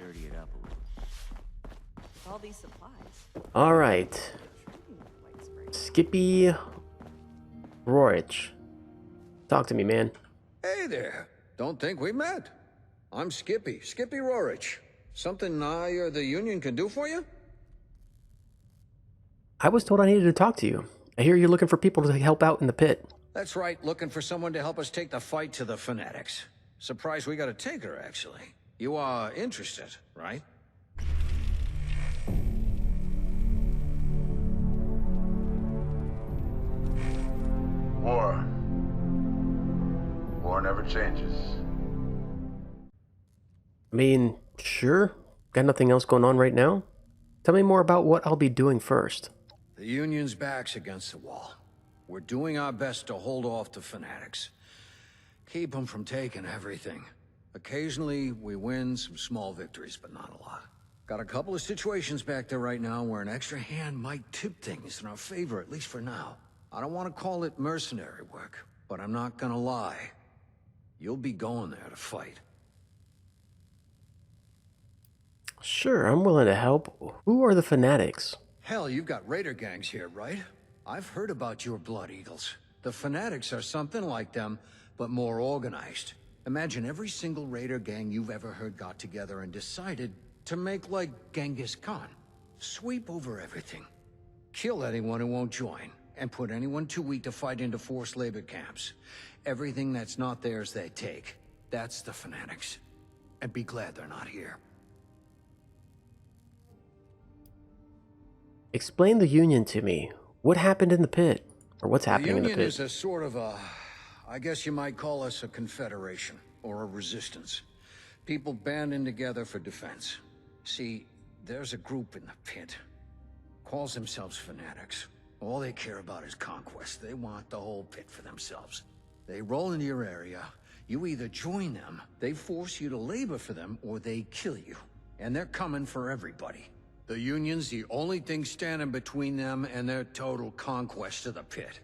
dirty it up a little. With all these supplies. All right. Skippy Rorich. Talk to me, man. Hey there. Don't think we met. I'm Skippy Rorich. Something I or the Union can do for you? I was told I needed to talk to you. I hear you're looking for people to help out in the pit. That's right, looking for someone to help us take the fight to the Fanatics. Surprised we got a taker, actually. You are interested, right? War. War never changes. I mean, sure. Got nothing else going on right now? Tell me more about what I'll be doing first. The Union's back's against the wall. We're doing our best to hold off the Fanatics. Keep them from taking everything. Occasionally, we win some small victories, but not a lot. Got a couple of situations back there right now where an extra hand might tip things in our favor, at least for now. I don't want to call it mercenary work, but I'm not gonna lie. You'll be going there to fight. Sure, I'm willing to help. Who are the Fanatics? Hell, you've got raider gangs here, right? I've heard about your Blood Eagles. The Fanatics are something like them, but more organized. Imagine every single raider gang you've ever heard got together and decided to make like Genghis Khan. Sweep over everything. Kill anyone who won't join, and put anyone too weak to fight into forced labor camps. Everything that's not theirs, they take. That's the Fanatics. And be glad they're not here. Explain the Union to me. What happened in the pit? Or what's happening in the Union pit? is a sort of a... I guess you might call us a confederation, or a resistance. People banding together for defense. See, there's a group in the pit. Calls themselves Fanatics. All they care about is conquest. They want the whole pit for themselves. They roll into your area. You either join them, they force you to labor for them, or they kill you. And they're coming for everybody. The Union's the only thing standing between them and their total conquest of the pit.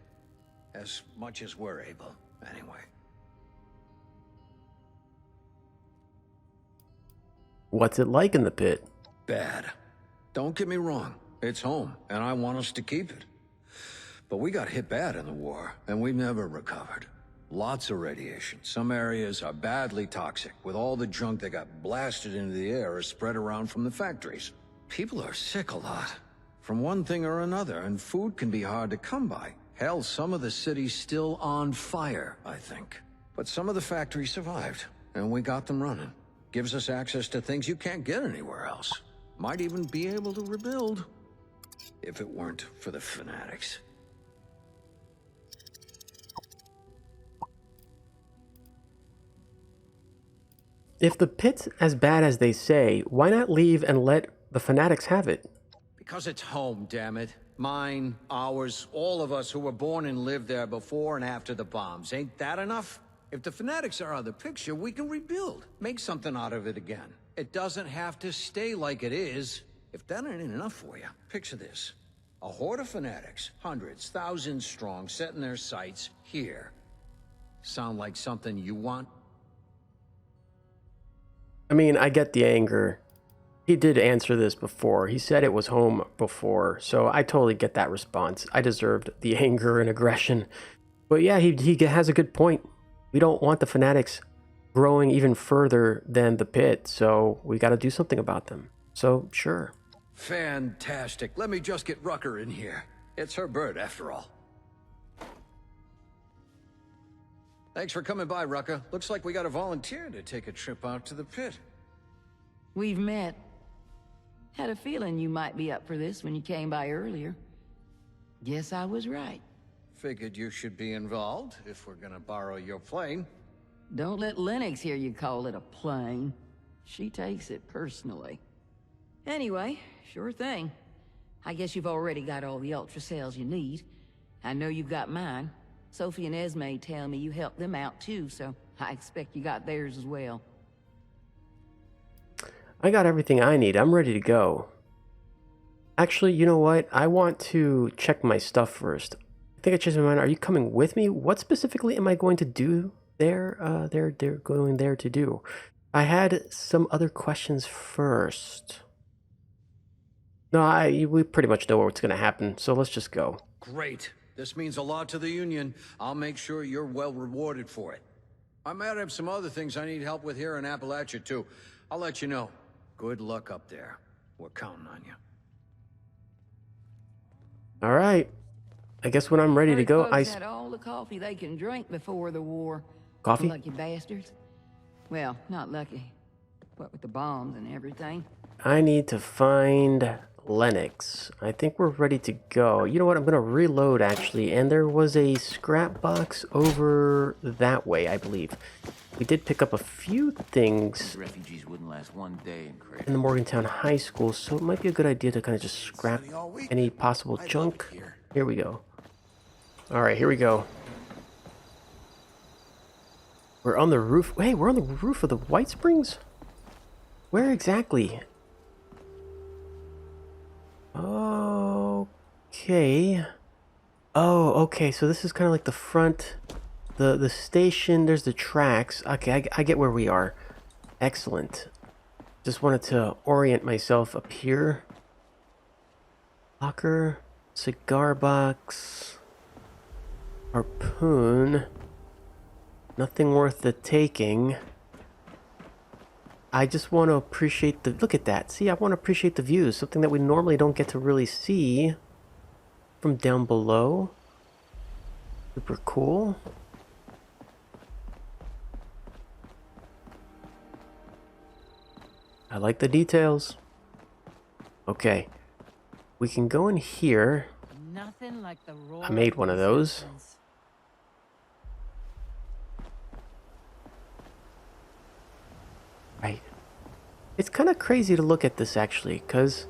As much as we're able, anyway. What's it like in the pit? Bad. Don't get me wrong. It's home, and I want us to keep it. But we got hit bad in the war, and we've never recovered. Lots of radiation. Some areas are badly toxic, with all the junk that got blasted into the air or spread around from the factories. People are sick a lot, from one thing or another, and food can be hard to come by. Hell, some of the city's still on fire, I think. But some of the factories survived, and we got them running. Gives us access to things you can't get anywhere else. Might even be able to rebuild, if it weren't for the Fanatics. If the pit's as bad as they say, why not leave and let the Fanatics have it? Because it's home, damn it. Mine, ours, all of us who were born and lived there before and after the bombs. Ain't that enough? If the Fanatics are out of the picture, we can rebuild. Make something out of it again. It doesn't have to stay like it is. If that ain't enough for you, picture this. A horde of Fanatics, hundreds, thousands strong, setting their sights here. Sound like something you want? I mean, I get the anger. He did answer this before. He said it was home before, so I totally get that response. I deserved the anger and aggression. But yeah, he has a good point. We don't want the Fanatics growing even further than the pit, so we got to do something about them. So, sure. Fantastic. Let me just get Rucker in here. It's her bird, after all. Thanks for coming by, Rucker. Looks like we got a volunteer to take a trip out to the pit. We've met. Had a feeling you might be up for this when you came by earlier. Guess I was right. Figured you should be involved, if we're gonna borrow your plane. Don't let Lennox hear you call it a plane. She takes it personally. Anyway, sure thing. I guess you've already got all the ultra cells you need. I know you've got mine. Sophie and Esme tell me you helped them out too, so I expect you got theirs as well. I got everything I need. I'm ready to go. Actually, you know what? I want to check my stuff first. I think I changed my mind. Are you coming with me? What specifically am I going to do there? They're going there to do. I had some other questions first. No, we pretty much know what's going to happen, so let's just go. Great. This means a lot to the Union. I'll make sure you're well rewarded for it. I might have some other things I need help with here in Appalachia, too. I'll let you know. Good luck up there. We're counting on you. All right. I guess when I'm ready to go, Folks had all the coffee they can drink before the war. Coffee? Lucky bastards. Well, not lucky. What with the bombs and everything. I need to find Lennox. I think we're ready to go. You know what? I'm going to reload, actually. And there was a scrap box over that way, I believe. We did pick up a few things Refugees wouldn't last one day in Craig. in the Morgantown High School, so it might be a good idea to kind of just scrap any possible junk. Here we go. All right, here we go. We're on the roof. Hey, we're on the roof of the White Springs? Where exactly? Okay. Oh, okay. So this is kind of like the front, the station. There's the tracks. Okay, I get where we are. Excellent. Just wanted to orient myself up here. Locker, cigar box, harpoon. Nothing worth the taking. I just want to appreciate the... Look at that. See, I want to appreciate the views. Something that we normally don't get to really see from down below. Super cool. I like the details. Okay. We can go in here. Nothing like the roar I made one of those. Right. It's kind of crazy to look at this, actually, because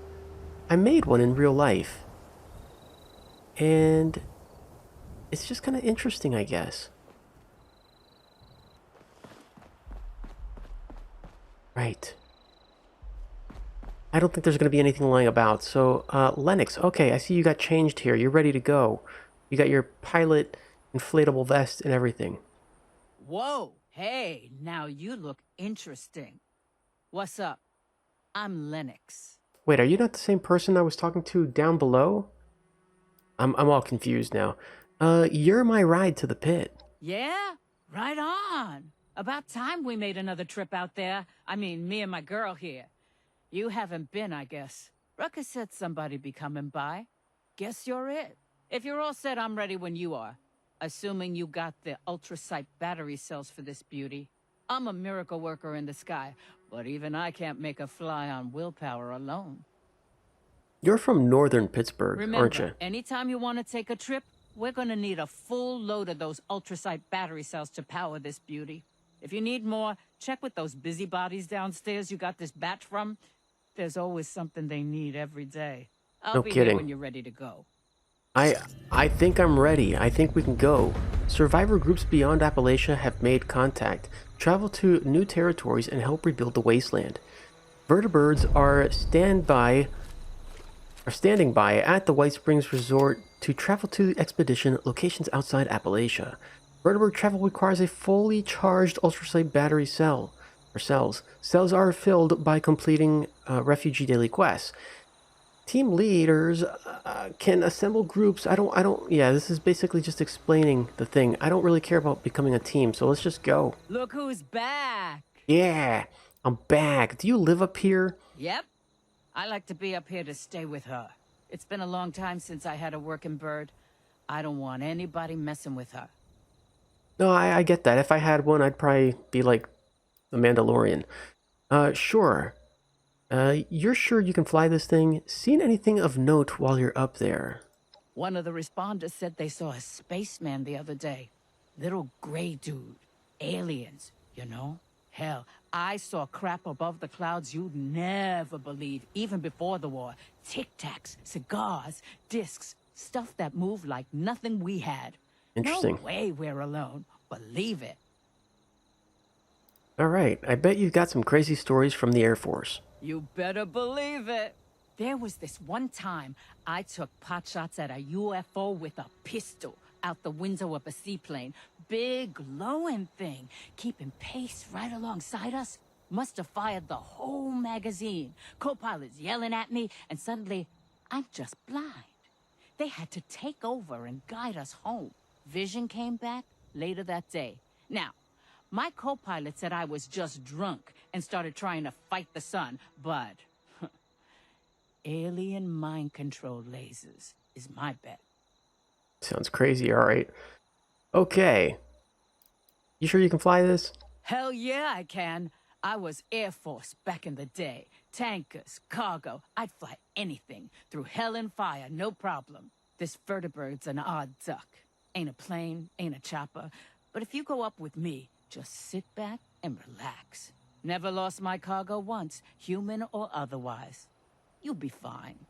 I made one in real life. And it's just kind of interesting, I guess. Right. I don't think there's going to be anything lying about. So, Lennox, okay, I see you got changed here. You're ready to go. You got your pilot inflatable vest and everything. Whoa, hey, now you look interesting. What's up? I'm Lennox. Wait, are you not the same person I was talking to down below? I'm all confused now. You're my ride to the pit. Yeah? Right on. About time we made another trip out there. I mean, me and my girl here. You haven't been, I guess. Ruckus said somebody'd be coming by. Guess you're it. If you're all set, I'm ready when you are. Assuming you got the ultrasight battery cells for this beauty. I'm a miracle worker in the sky, but even I can't make a fly on willpower alone. You're from northern Pittsburgh, Remember, aren't you? anytime you want to take a trip, we're gonna need a full load of those ultrasight battery cells to power this beauty. If you need more, check with those busybodies downstairs you got this batch from. There's always something they need every day. I'll be kidding. here when you're ready to go. I think I'm ready. I think we can go. Survivor groups beyond Appalachia have made contact. Travel to new territories and help rebuild the wasteland. Vertibirds are standing by at the White Springs Resort to travel to expedition locations outside Appalachia. Vertibird travel requires a fully charged ultrasight battery cell or cells. Cells are filled by completing refugee daily quests. Team leaders can assemble groups. Yeah, this is basically just explaining the thing. I don't really care about becoming a team, so let's just go. Look who's back. Yeah, I'm back. Do you live up here? Yep. I like to be up here to stay with her. It's been a long time since I had a working bird. I don't want anybody messing with her. No, I get that. If I had one, I'd probably be like the Mandalorian. Sure. You're sure you can fly this thing? Seen anything of note while you're up there? One of the responders said they saw a spaceman the other day. Little gray dude. Aliens, you know? Hell, I saw crap above the clouds you'd never believe, even before the war. Tic-tacs, cigars, discs, stuff that moved like nothing we had. Interesting. No way we're alone. Believe it. All right. I bet you've got some crazy stories from the Air Force. You better believe it. There was this one time I took pot shots at a UFO with a pistol out the window of a seaplane. Big, glowing thing, keeping pace right alongside us. Must have fired the whole magazine. Co-pilot's yelling at me, and suddenly, I'm just blind. They had to take over and guide us home. Vision came back later that day. Now, my co-pilot said I was just drunk and started trying to fight the sun, but alien mind control lasers is my bet. Sounds crazy. All right. Okay. You sure you can fly this? Hell yeah, I can. I was Air Force back in the day. Tankers, cargo, I'd fly anything. Through hell and fire, no problem. This vertebrate's an odd duck. Ain't a plane, ain't a chopper. But if you go up with me, just sit back and relax. Never lost my cargo once, human or otherwise. You'll be fine.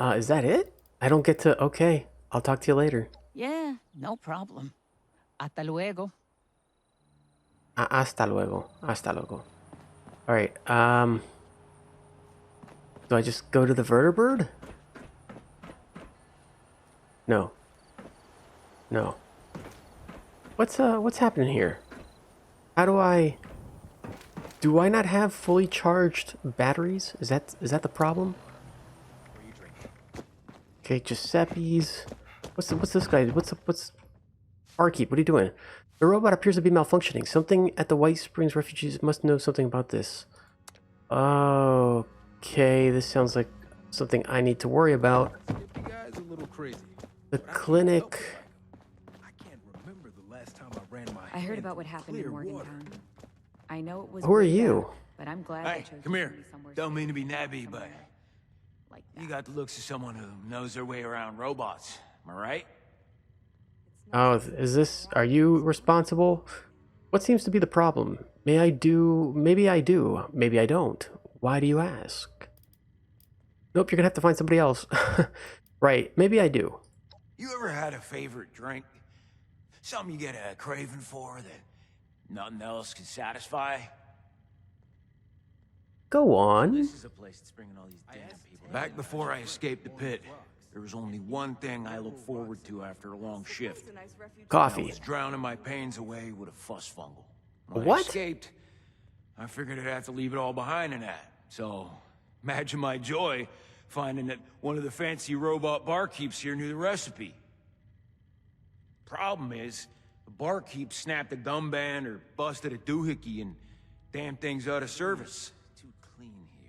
Is that it? I don't get to... Okay. I'll talk to you later. Yeah, no problem. Hasta luego. Hasta luego. Hasta luego. All right. Do I just go to the vertibird? No. No. What's happening here? How do I... Do I not have fully charged batteries? Is that the problem? Okay, Giuseppe's. What's this guy? What's Barkeep? What are you doing? The robot appears to be malfunctioning. Something at the White Springs refugees must know something about this. Okay, this sounds like something I need to worry about. The clinic. I heard about what happened in Morgantown. I know it was. Who are really you? bad, but I'm glad Hey, they chose come to here. send me somewhere Don't mean to be safe, nabby, but somewhere like that. you got the looks of someone who knows their way around robots. Am I right? Oh, is this... Are you responsible? What seems to be the problem? Maybe I do. Maybe I don't. Why do you ask? Nope, you're gonna have to find somebody else. Right, maybe I do. You ever had a favorite drink? Something you get a craving for that nothing else can satisfy? Go on. This is a place that's bringing all these damn people. Back before I escaped the pit, there was only one thing I looked forward to after a long shift. I Coffee. was drowning my pains away with a fuss fungal. When I What? escaped, I figured I'd have to leave it all behind in that. So, imagine my joy finding that one of the fancy robot barkeeps here knew the recipe. Problem is, the barkeep snapped a gum band or busted a doohickey and damn thing's out of service. Too clean here.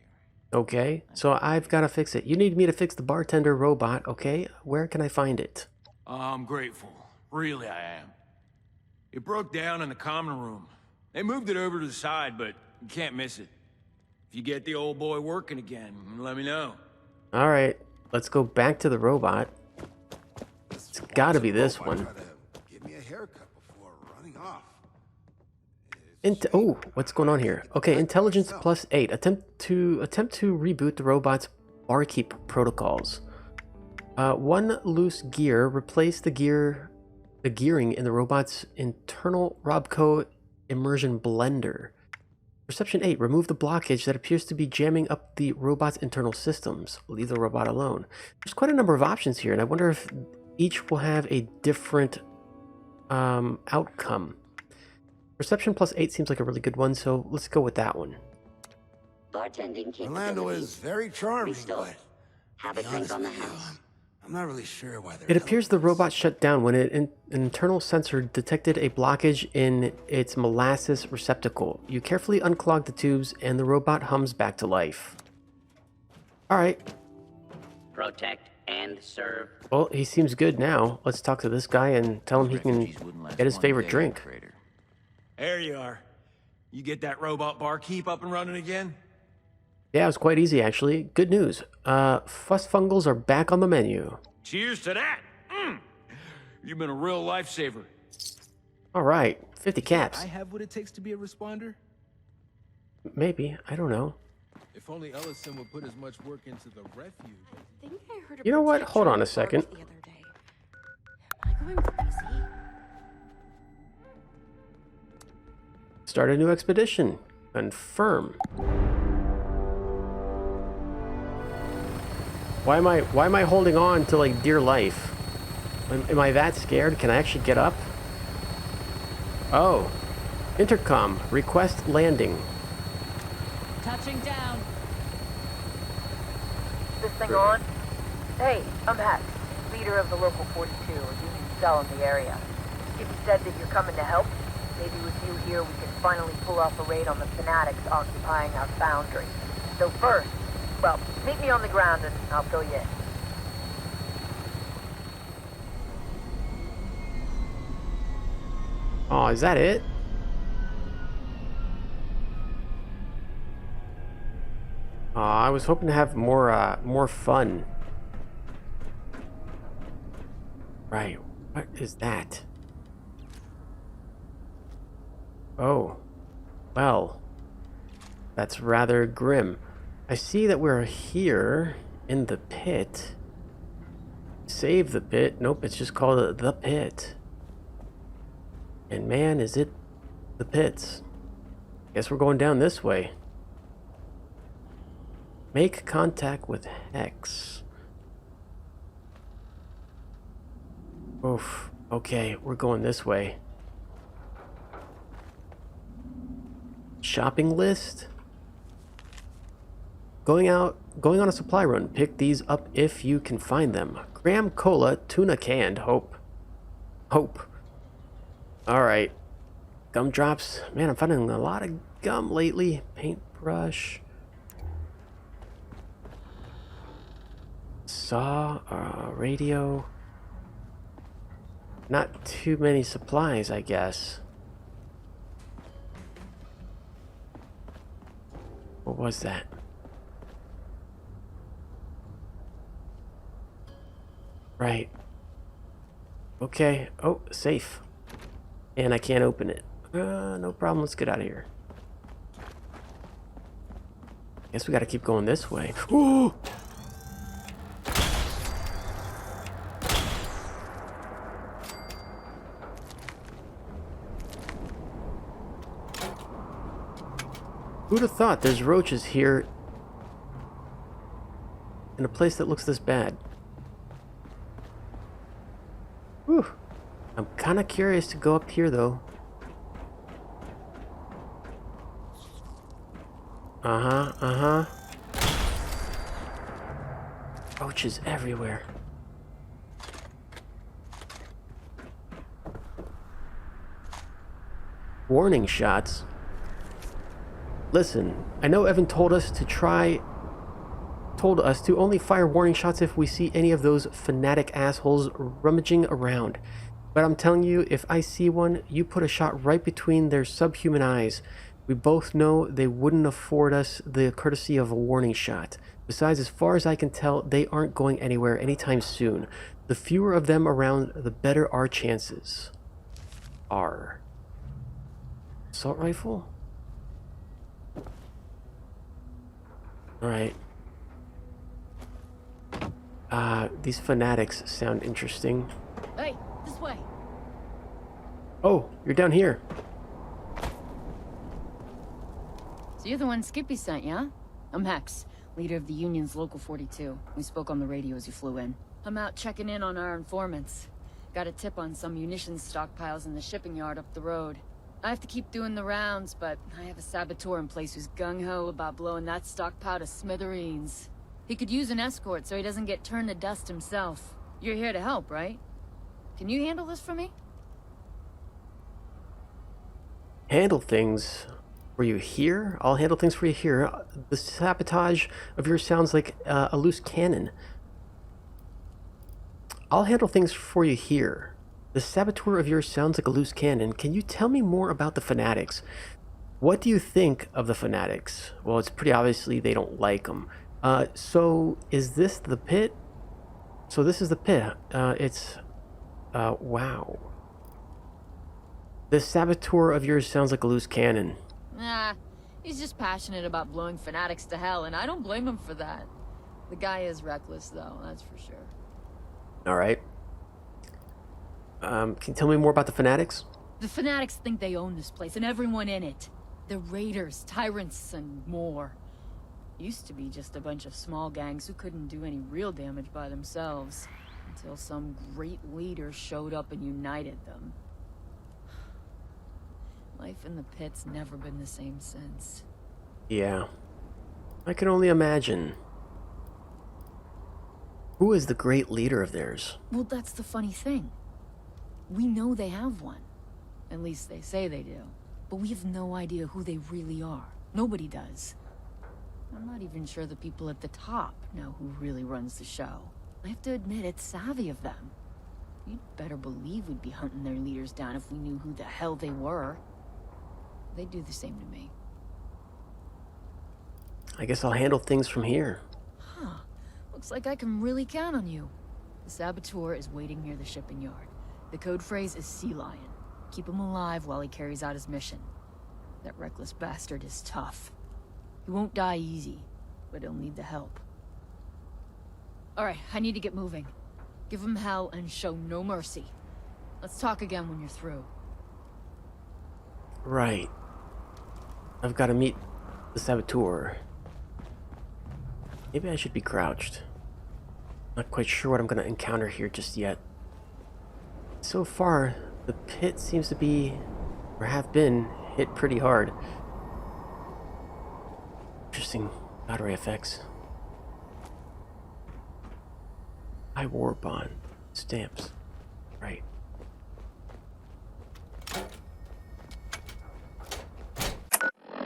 Okay, so I've got to fix it. You need me to fix the bartender robot, okay? Where can I find it? I'm grateful. Really, I am. It broke down in the common room. They moved it over to the side, but you can't miss it. If you get the old boy working again, let me know. All right, let's go back to the robot. It's got to be this one. Give me a haircut before running off. Oh, what's going on here? Okay, intelligence +8. Attempt to reboot the robot's barkeep protocols. One loose gear. Replace the gearing in the robot's internal Robco immersion blender. Perception 8. Remove the blockage that appears to be jamming up the robot's internal systems. Leave the robot alone. There's quite a number of options here, and I wonder if each will have a different outcome. Perception +8 seems like a really good one, so let's go with that one. Bartending Orlando is very charming, restored. but Habit be things honest on the with you, house. I'm not really sure why they're. It appears the robot shut down when an internal sensor detected a blockage in its molasses receptacle. You carefully unclog the tubes, and the robot hums back to life. All right. Protect and serve. Well, he seems good now. Let's talk to this guy and tell him he can Refugees wouldn't last get his one favorite day in drink. Crater. There you are. You get that robot barkeep up and running again? Yeah, it was quite easy, actually. Good news. Fuss fungals are back on the menu. Cheers to that! You've been a real lifesaver. All right, 50 caps. I have what it takes to be a responder. Maybe, I don't know. If only Ellison would put as much work into the refuge. I think I heard a You know what? Hold on a protection second. bark the other day. Am I going crazy? Start a new expedition. Confirm. Why am I holding on to like dear life? Am I that scared? Can I actually get up? Oh. Intercom, request landing. Touching down. This thing on? Hey, I'm Hex, leader of the local 42, a union cell in the area. Skippy said that you're coming to help. Maybe with you here we can finally pull off a raid on the fanatics occupying our foundry. So first, well, meet me on the ground and I'll fill you in. Oh, is that it? I was hoping to have more fun. Right, what is that? Oh, well, that's rather grim. I see that we're here in the pit. Save the pit. Nope, it's just called the pit. And man, is it the pits. Guess we're going down this way. Make contact with Hex. Oof. Okay, we're going this way. Shopping list? Going on a supply run. Pick these up if you can find them. Graham Cola, tuna canned, hope. Alright. Gumdrops. Man, I'm finding a lot of gum lately. Paintbrush. Saw, radio. Not too many supplies, I guess. What was that? Right. Okay. Oh, safe. And I can't open it. No problem. Let's get out of here. Guess we gotta keep going this way. Ooh! Who'd have thought there's roaches here in a place that looks this bad? Whew. I'm kind of curious to go up here, though. Roaches everywhere. Warning shots. Listen, I know Evan told us to only fire warning shots if we see any of those fanatic assholes rummaging around. But I'm telling you, if I see one, you put a shot right between their subhuman eyes. We both know they wouldn't afford us the courtesy of a warning shot. Besides, as far as I can tell, they aren't going anywhere anytime soon. The fewer of them around, the better our chances are. Assault rifle? Alright. These fanatics sound interesting. Hey, this way. Oh, you're down here. So you're the one Skippy sent, yeah? I'm Hex, leader of the Union's Local 42. We spoke on the radio as you flew in. I'm out checking in on our informants. Got a tip on some munitions stockpiles in the shipping yard up the road. I have to keep doing the rounds, but I have a saboteur in place who's gung-ho about blowing that stockpile to smithereens. He could use an escort so he doesn't get turned to dust himself. You're here to help, right? Can you handle this for me? Handle things for you here? I'll handle things for you here. The sabotage of yours sounds like a loose cannon. I'll handle things for you here. The saboteur of yours sounds like a loose cannon. Can you tell me more about the fanatics? What do you think of the fanatics? Well, it's pretty obviously they don't like them. So is this the pit? So this is the pit. Wow. The saboteur of yours sounds like a loose cannon. Nah, he's just passionate about blowing fanatics to hell, and I don't blame him for that. The guy is reckless, though, that's for sure. Alright. Can you tell me more about the fanatics? The fanatics think they own this place and everyone in it. They're raiders, tyrants, and more. Used to be just a bunch of small gangs who couldn't do any real damage by themselves. Until some great leader showed up and united them. Life in the pit's never been the same since. Yeah. I can only imagine. Who is the great leader of theirs? Well, that's the funny thing. We know they have one. At least they say they do. But we have no idea who they really are. Nobody does. I'm not even sure the people at the top know who really runs the show. I have to admit, it's savvy of them. You'd better believe we'd be hunting their leaders down if we knew who the hell they were. They'd do the same to me. I guess I'll handle things from here. Huh. Looks like I can really count on you. The saboteur is waiting near the shipping yard. The code phrase is Sea Lion. Keep him alive while he carries out his mission. That reckless bastard is tough. He won't die easy, but he'll need the help. Alright, I need to get moving. Give him hell and show no mercy. Let's talk again when you're through. Right. I've got to meet the saboteur. Maybe I should be crouched. Not quite sure what I'm going to encounter here just yet. So far, the pit seems to be, or have been, hit pretty hard. Interesting battery effects. I warp on stamps. Right.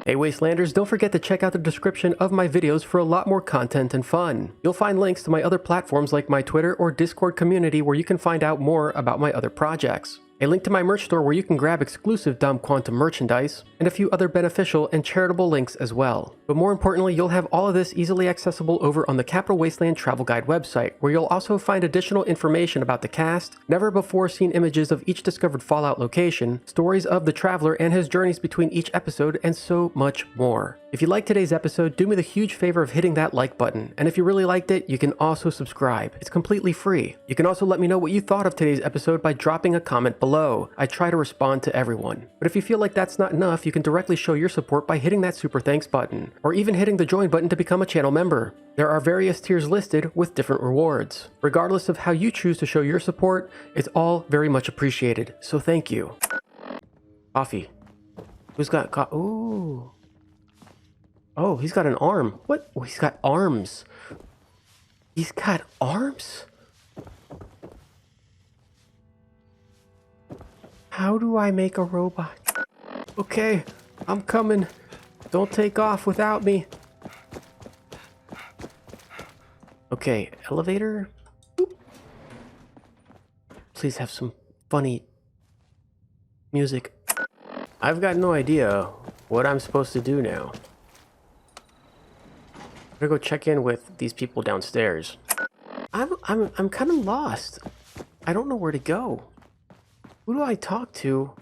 Hey Wastelanders, don't forget to check out the description of my videos for a lot more content and fun. You'll find links to my other platforms like my Twitter or Discord community where you can find out more about my other projects. A link to my merch store where you can grab exclusive Dumb Quantum merchandise, and a few other beneficial and charitable links as well. But more importantly, you'll have all of this easily accessible over on the Capital Wasteland Travel Guide website, where you'll also find additional information about the cast, never before seen images of each discovered Fallout location, stories of the traveler and his journeys between each episode, and so much more. If you liked today's episode, do me the huge favor of hitting that like button, and if you really liked it, you can also subscribe. It's completely free. You can also let me know what you thought of today's episode by dropping a comment below. I try to respond to everyone. But if you feel like that's not enough, you can directly show your support by hitting that super thanks button, or even hitting the join button to become a channel member. There are various tiers listed with different rewards. Regardless of how you choose to show your support, it's all very much appreciated, so thank you. Coffee. Who's got ooh. Oh, he's got an arm. What? Oh, he's got arms. He's got arms? How do I make a robot? Okay, I'm coming. Don't take off without me. Okay, elevator. Boop. Please have some funny music. I've got no idea what I'm supposed to do now. I'm gonna go check in with these people downstairs. I'm kind of lost. I don't know where to go. Who do I talk to?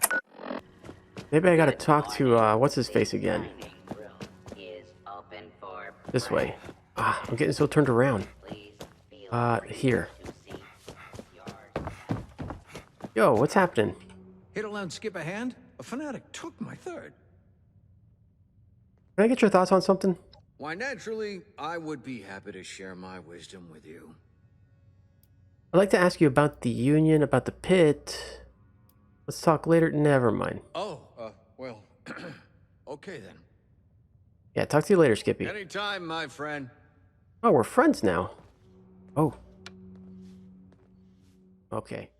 Maybe I gotta talk to what's his face again? This way. Ah, I'm getting so turned around. Here. Yo, what's happening? Hit a loud skip a hand? A fanatic took my third. Can I get your thoughts on something? Why, naturally, I would be happy to share my wisdom with you. I'd like to ask you about the Union, about the pit. Let's talk later. Never mind. Oh, well, okay then. Yeah, talk to you later, Skippy. Anytime, my friend. Oh, we're friends now. Oh. Okay.